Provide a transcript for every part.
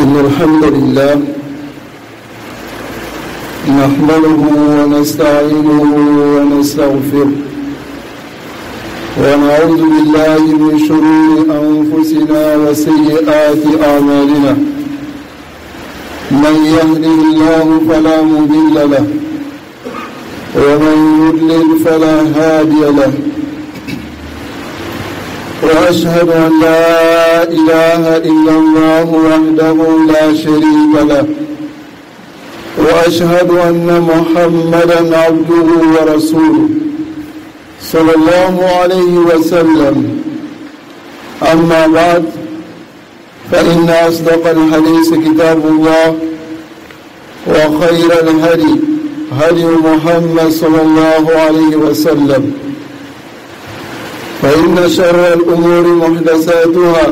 إن الحمد لله نحمده ونستعينه ونستغفره ونعوذ بالله من شرور أنفسنا وسيئات أعمالنا. من يهده الله فلا مضل له ومن يضلل فلا هادي له. وأشهد أن لا إله إلا الله وحده لا شريك له وأشهد أن محمدا عبده ورسوله صلى الله عليه وسلم. أما بعد فإن أصدق الحديث كتاب الله وخير الهدي هدي محمد صلى الله عليه وسلم. فإن شر الأمور محدثاتها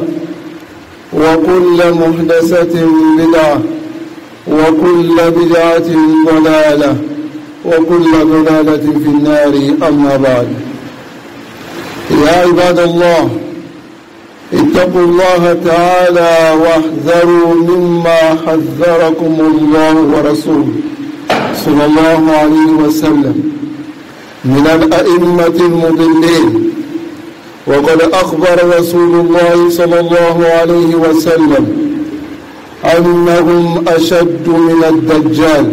وكل محدثة بدعة وكل بدعة ضلالة وكل ضلالة في النار. أما بعد، يا عباد الله اتقوا الله تعالى واحذروا مما حذركم الله ورسوله صلى الله عليه وسلم من الأئمة المضلين. وقد أخبر رسول الله صلى الله عليه وسلم أنهم أشد من الدجال.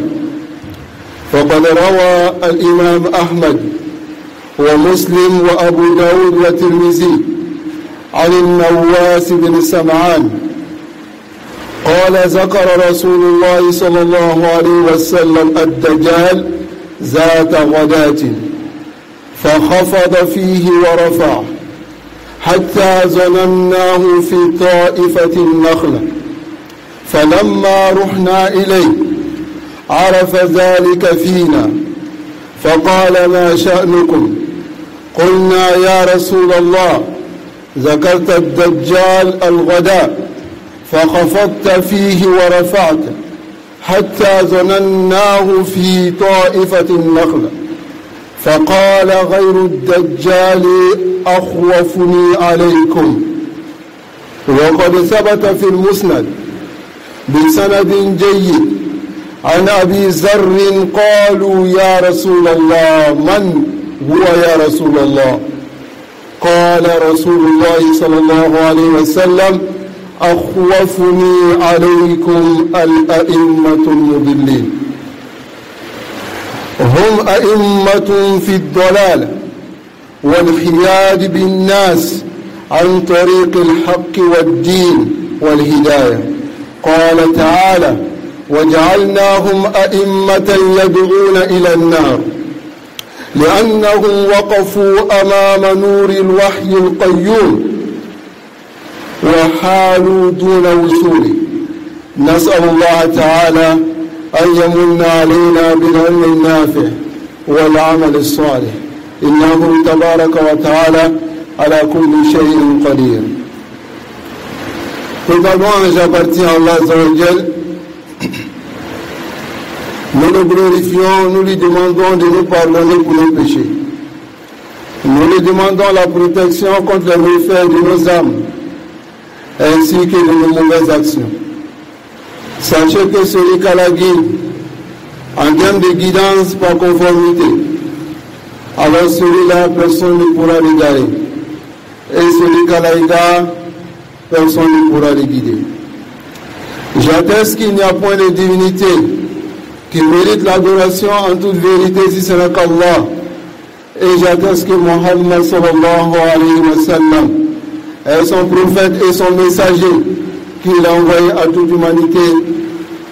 فقد روى الإمام أحمد ومسلم وأبو داود والترمذي عن النواس بن سمعان قال ذكر رسول الله صلى الله عليه وسلم الدجال ذات غداة فخفض فيه ورفع حتى ظنناه في طائفة النخلة، فلما رحنا إليه عرف ذلك فينا فقال ما شأنكم؟ قلنا يا رسول الله ذكرت الدجال الغداء فخفضت فيه ورفعت حتى ظنناه في طائفة النخلة. فقال غير الدجال أخوفني عليكم. وقد ثبت في المسند بسند جيد عن أبي ذر قالوا يا رسول الله من هو يا رسول الله؟ قال رسول الله صلى الله عليه وسلم أخوفني عليكم الأئمة المضلين. هم أئمة في الضلال والحياد بالناس عن طريق الحق والدين والهداية. قال تعالى وجعلناهم أئمة يدعون إلى النار لأنهم وقفوا أمام نور الوحي القيوم وحالوا دون وصوله. نسأل الله تعالى أن يمن علينا بالعلم النافع والعمل الصالح إنه تبارك وتعالى على كل شيء قدير. Totalement j'appartiens à Allah Azza wa Jal. Nous le glorifions, nous lui demandons de nous pardonner pour nos péchés. Nous lui demandons la protection contre les méfaits de nos âmes ainsi que de nos mauvaises actions. Sachez que celui qui a la guide en termes de guidance par conformité, alors celui-là, personne ne pourra l'égarer. Et celui qui a la égard, personne ne pourra le guider. J'atteste qu'il n'y a point de divinité qui mérite l'adoration en toute vérité si ce n'est qu'Allah. Et j'atteste que Muhammad sallallahu alayhi wa sallam est son prophète et son messager qu'il a envoyé à toute l'humanité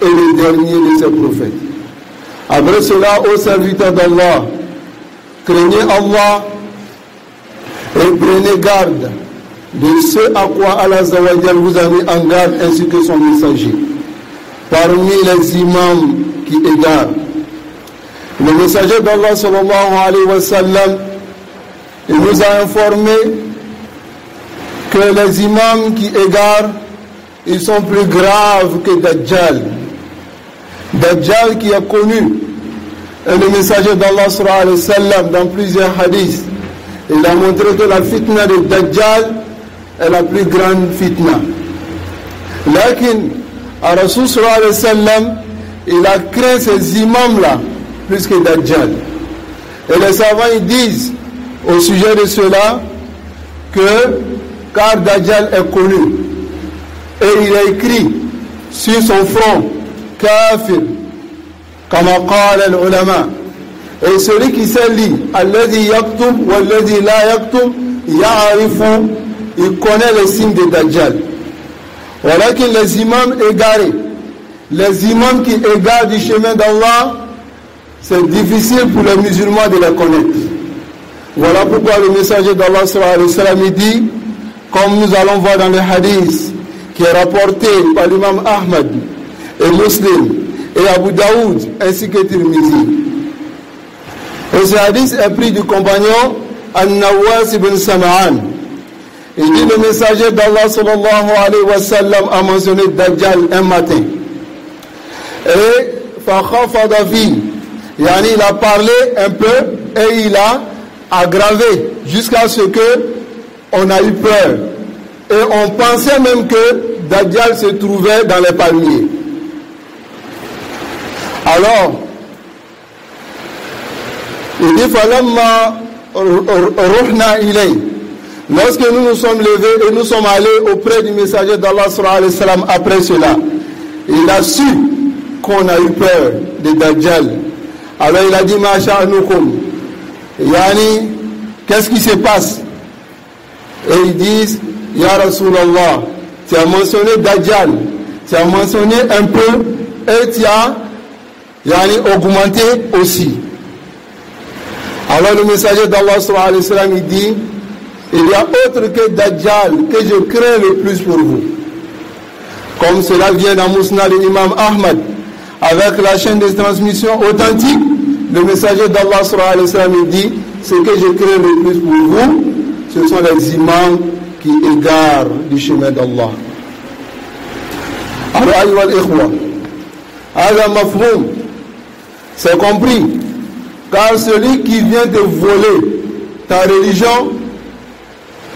et le dernier de ses prophètes. Après cela, ô serviteurs d'Allah, craignez Allah et prenez garde de ce à quoi Allah Azza wa Jal vous a mis en garde ainsi que son messager. Parmi les imams qui égarent, le messager d'Allah sallallahu alayhi wa sallam, il nous a informé que les imams qui égarent, ils sont plus graves que Dajjal. Dajjal qui est connu, et le messager d'Allah sallallahu alayhi wa sallam dans plusieurs hadiths, il a montré que la fitna de Dajjal est la plus grande fitna. Lakin Rasul sallallahu alayhi wa sallam, il a craint ces imams-là plus que Dajjal. Et les savants ils disent au sujet de cela que car Dajjal est connu et il a écrit sur son front Kafir, comme qala al-ulama. Et celui qui sait lire alladhi yaktub walladhi la yaktub ya'rifu, il connaît les signes de Dajjal. Voilà que les imams égarés, les imams qui égarent du chemin d'Allah, c'est difficile pour les musulmans de les connaître. Voilà pourquoi le messager d'Allah sallallahu alayhi wa sallam dit, comme nous allons voir dans le hadith qui est rapporté par l'imam Ahmad et Muslim et Abu Daoud ainsi que Tirmizi. Et ce hadith est pris du compagnon An-Nawas ibn Sam'an. Il dit le messager d'Allah sallallahu alayhi wa sallam a mentionné Dajjal un matin. Et fakhafada fi, yani il a parlé un peu et il a aggravé jusqu'à ce que on a eu peur. Et on pensait même que Dajjal se trouvait dans les palmiers. Alors, il dit falamma ruhna ilay. Lorsque nous nous sommes levés et nous sommes allés auprès du messager d'Allah sallallahu alayhi wa sallam après cela, il a su qu'on a eu peur de Dajjal. Alors il a dit ma sha'nukum, yani qu'est-ce qui se passe? Et ils disent ya Rasulallah, tu as mentionné Dajjal, tu as mentionné un peu et tu as yani augmenté aussi. Alors le messager d'Allah sallallahu alayhi wa sallam il dit, il y a autre que Dajjal que je crains le plus pour vous. Comme cela vient dans Musnad de l'imam Ahmad, avec la chaîne de transmission authentique, le messager d'Allah sallallahu alayhi wa sallam il dit, ce que je crains le plus pour vous, ce sont les imams qui égarent du chemin d'Allah. Alors, ayyuha al-ikhwa, hadha mafhoum, c'est compris, car celui qui vient te voler ta religion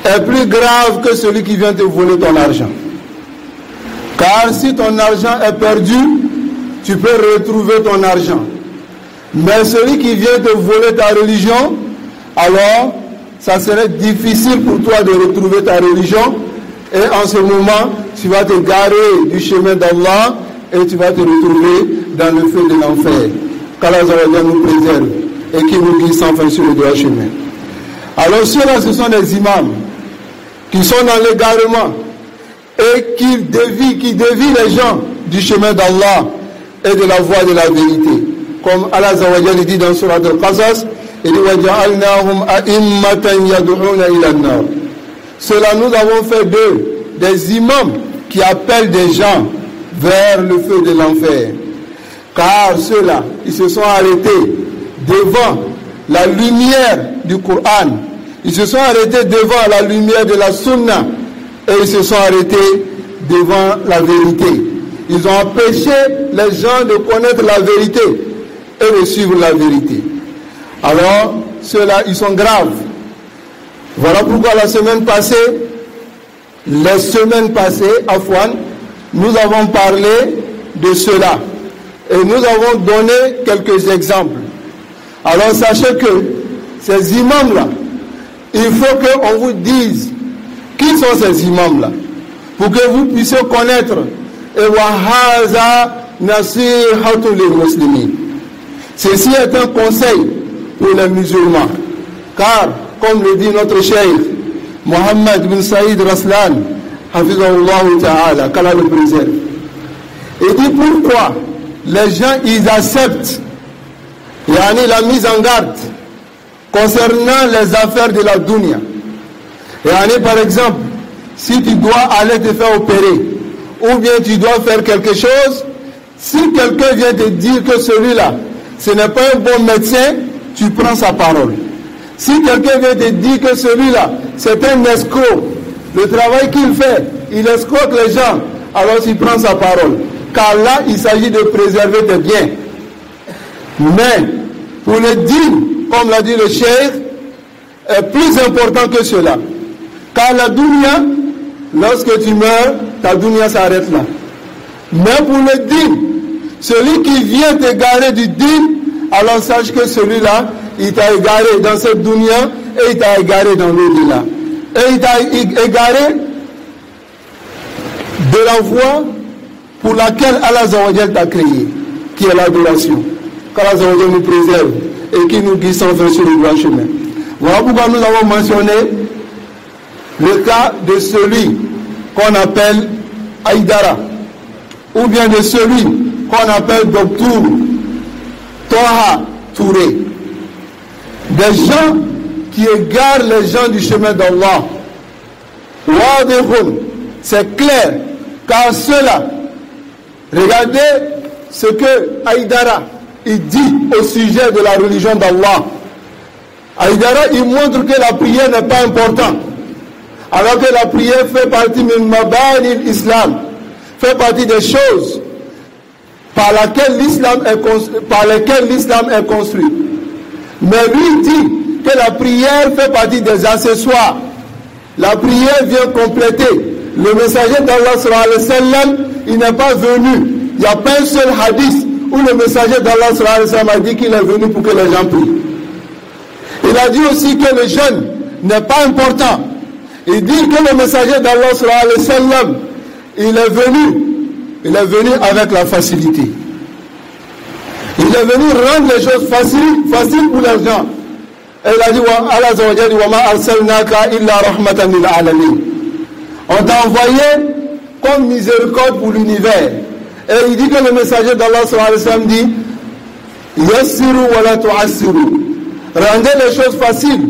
est plus grave que celui qui vient te voler ton argent. Car si ton argent est perdu, tu peux retrouver ton argent. Mais celui qui vient te voler ta religion, alors ça serait difficile pour toi de retrouver ta religion. Et en ce moment, tu vas te garer du chemin d'Allah et tu vas te retrouver dans le feu de l'enfer. Qu'Allah nous préserve et qui nous guide sans fin sur le droit chemin. Alors ceux-là, ce sont des imams qui sont dans l'égarement et qui dévient les gens du chemin d'Allah et de la voie de la vérité. Comme Allah Azawajal dit dans Surat Al-Qasas, il dit وَجَعَلْنَاهُمْ أَئِمَّةً يَدْعُونَ إِلَى النَّارِ. Cela nous avons fait d'eux des imams qui appellent des gens vers le feu de l'enfer. Car ceux-là, ils se sont arrêtés devant la lumière du Coran. Ils se sont arrêtés devant la lumière de la Sunna et ils se sont arrêtés devant la vérité. Ils ont empêché les gens de connaître la vérité et de suivre la vérité. Alors, ceux-là, ils sont graves. Voilà pourquoi les semaines passées, Afwan, nous avons parlé de cela. Et nous avons donné quelques exemples. Alors, sachez que ces imams-là, il faut qu'on vous dise qui sont ces imams-là, pour que vous puissiez connaître. Et wahaza nasihatul lil muslimin. Ceci est un conseil pour les musulmans. Car, comme le dit notre cheikh Mohammed bin Saïd Raslan, hafizahullah ta'ala, qu'Allah le préserve. Il dit pourquoi les gens ils acceptent la mise en garde concernant les affaires de la dunya. Par exemple, si tu dois aller te faire opérer, ou bien tu dois faire quelque chose, si quelqu'un vient te dire que celui-là, ce n'est pas un bon médecin, tu prends sa parole. Si quelqu'un vient te dire que celui-là, c'est un escroc, le travail qu'il fait, il escroque les gens, alors tu prends sa parole. Car là, il s'agit de préserver tes biens. Mais, pour le dire, comme l'a dit le cheikh, est plus important que cela. Car la dunya, lorsque tu meurs, ta dunya s'arrête là. Mais pour le dîn, celui qui vient t'égarer du dîn, alors sache que celui-là, il t'a égaré dans cette dunya et il t'a égaré dans l'au-delà. Et il t'a égaré de la voie pour laquelle Allah Azawajal t'a créé, qui est l'adoration. Qu'Allah Azawajal nous préserve et qui nous guide sans fin sur le droit chemin. Voilà pourquoi nous avons mentionné le cas de celui qu'on appelle Haïdara, ou bien de celui qu'on appelle Docteur Toha Touré. Des gens qui égarent les gens du chemin d'Allah. C'est clair, car cela, regardez ce que Haïdara il dit au sujet de la religion d'Allah. Haïdara, il montre que la prière n'est pas importante, alors que la prière fait partie de l'islam, fait partie des choses par lesquelles l'islam est construit. Mais lui dit que la prière fait partie des accessoires. La prière vient compléter. Le messager d'Allah sallallahu alayhi wa sallam, il n'est pas venu. Il n'y a pas un seul hadith où le messager d'Allah sallallahu alayhi wa sallam a dit qu'il est venu pour que les gens prient. Il a dit aussi que le jeûne n'est pas important. Il dit que le messager d'Allah sallallahu alayhi wa sallam, il est venu avec la facilité. Il est venu rendre les choses faciles pour les gens. Et il a dit, Allah Azawajal dit, وَمَا أَرْسَلْنَاكَ إِلَّا رَحْمَةً لِلْعَالَمِينَ. On t'a envoyé comme miséricorde pour l'univers. Et il dit que le messager d'Allah sallallahu alayhi wa sallam dit, yassiru wa la tu'assiru. Rendez les choses faciles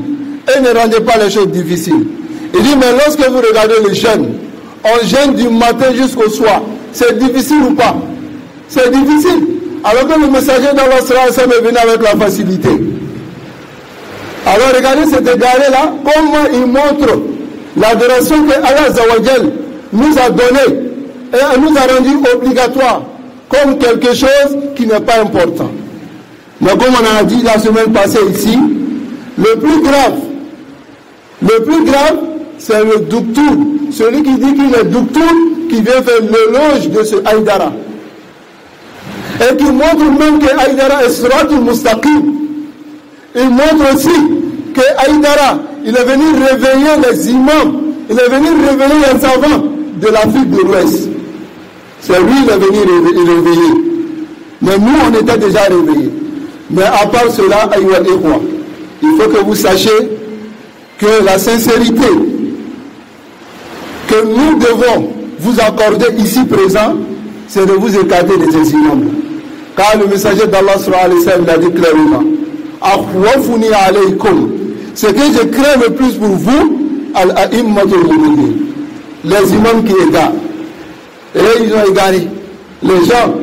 et ne rendez pas les choses difficiles. Il dit, mais lorsque vous regardez le jeûne, on jeûne du matin jusqu'au soir. C'est difficile ou pas? C'est difficile. Alors que le messager d'Allah sallallahu alayhi wa sallam est venu avec la facilité. Alors regardez cet égaré-là, comment il montre l'adoration que Allah Azawajal nous a donnée et nous a rendu obligatoire comme quelque chose qui n'est pas important. Mais comme on a dit la semaine passée ici, le plus grave, c'est le Docteur, celui qui dit qu'il est Docteur, qui vient faire l'éloge de ce Haïdara. Et qui montre même que Haïdara est Siratul Mustaqim. Il montre aussi que Haïdara, il est venu réveiller les imams, il est venu réveiller les savants de l'Afrique de l'Ouest. C'est lui qui est venu réveiller. Mais nous, on était déjà réveillés. Mais à part cela, il faut que vous sachiez que la sincérité que nous devons vous accorder ici présent, c'est de vous écarter de ces imams. Car le messager d'Allah sallallahu alayhi wa sallam l'a dit clairement, akhwafuni alaykum, ce que je crains le plus pour vous, al-a'immatul mu'minin, les imams qui égarent. Et ils ont égaré les gens.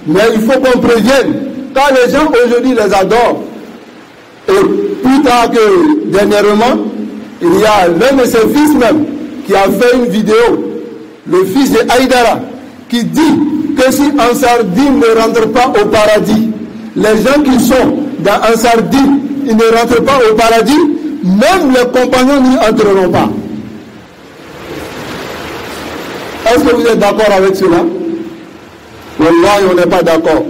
Mais il faut qu'on prévienne, car les gens aujourd'hui les adorent. Et plus tard que dernièrement, il y a l'un de ses fils même qui a fait une vidéo, le fils de Haïdara, qui dit que si Ansar Din ne rentre pas au paradis, les gens qui sont dans Ansar Din, ils ne rentrent pas au paradis, même les compagnons n'y entreront pas. Est-ce que vous êtes d'accord avec cela? Wallahi, on n'est pas d'accord.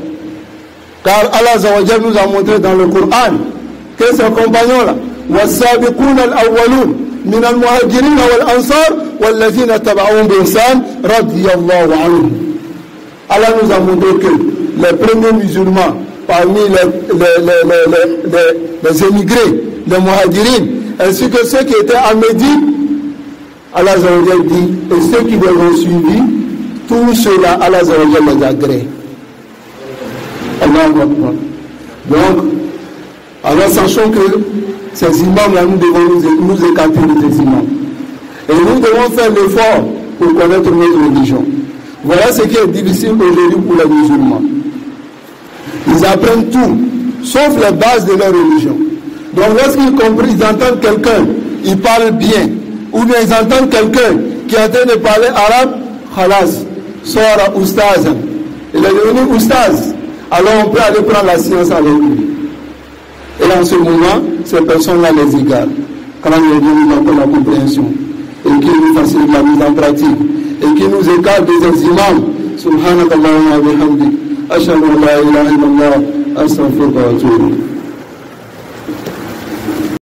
Car Allah Azawajal nous a montré dans le Coran que ces compagnons-là, وَالسَّابِقُونَ الْأَوَّلُونَ مِنَ الْمُهَاجِرِينَ وَالْأَنصَارِ وَالَّذِينَ تَبَعُوهُم بِإِحْسَانٍ رَضِيَ اللَّهُ عَنْهُمْ. Allah nous a montré que les premiers musulmans parmi les émigrés, les muhajirines, ainsi que ceux qui étaient à Médine, Allah Azawajal dit, et ceux qui les ont suivis, tout cela, Allah Azawajal les agrée. Donc, alors sachons que ces imams-là, nous devons nous écarter de ces imams. Et nous devons faire l'effort pour connaître notre religion. Voilà ce qui est difficile aujourd'hui pour les musulmans. Ils apprennent tout, sauf les bases de leur religion. Donc lorsqu'ils entendent quelqu'un, il parle bien, ou bien ils entendent quelqu'un qui est en train de parler arabe, khalas, sora oustaz. Il est devenu oustaz. Alors on peut aller prendre la science avec lui. Et en ce moment, ces personnes-là les égarent. Quand il est venu dans la compréhension, et qui nous facilite la mise en pratique, et qui nous écarte des imams, سبحانك اللهم وبحمدك أشهد أن لا إله إلا الله أستغفرك وأتوب إليك.